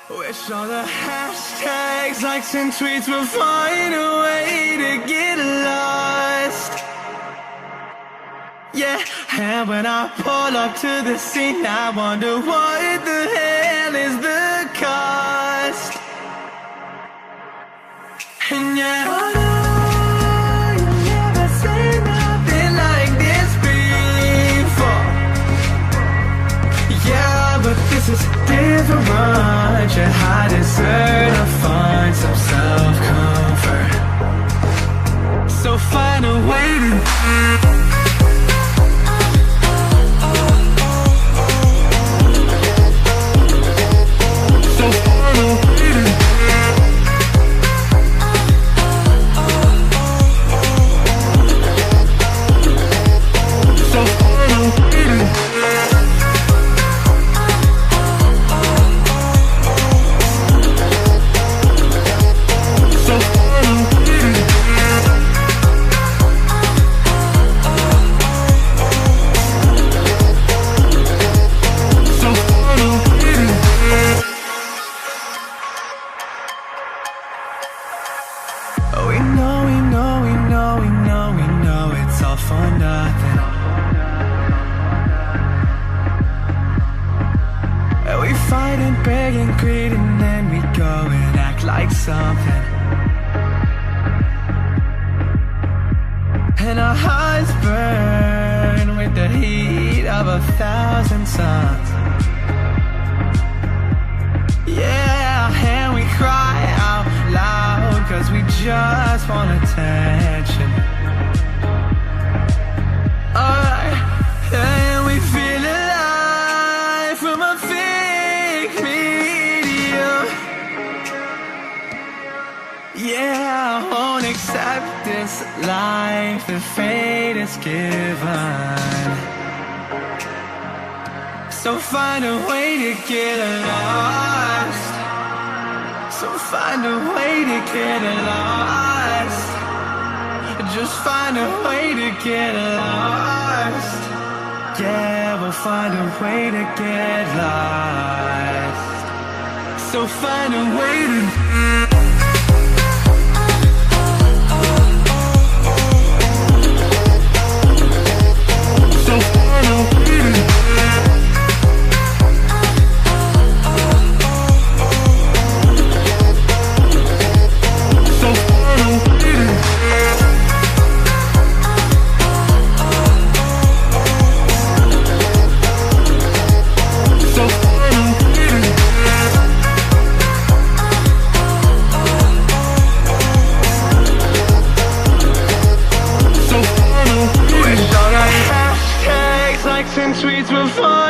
Wish all the hashtags, likes and tweets will find a way to get lost. Yeah, and when I pull up to the scene, I wonder what the hell is the cost. And yeah, I know you've never seen nothing like this before. Yeah, but this is different. I deserve to find some self-comfort. So find a way to it's all for nothing. And we fight and beg and greed, and then we go and act like something. And our hearts burn with the heat of 1,000 suns. Yeah, and we cry out loud, 'cause we just want attention. And we feel alive from a fake medium. Yeah, I won't accept this life that fate is given. So find a way to get lost. So find a way to get lost. Just find a way to get lost. Yeah, we'll find a way to get lost. So find a way to and tweets will fall.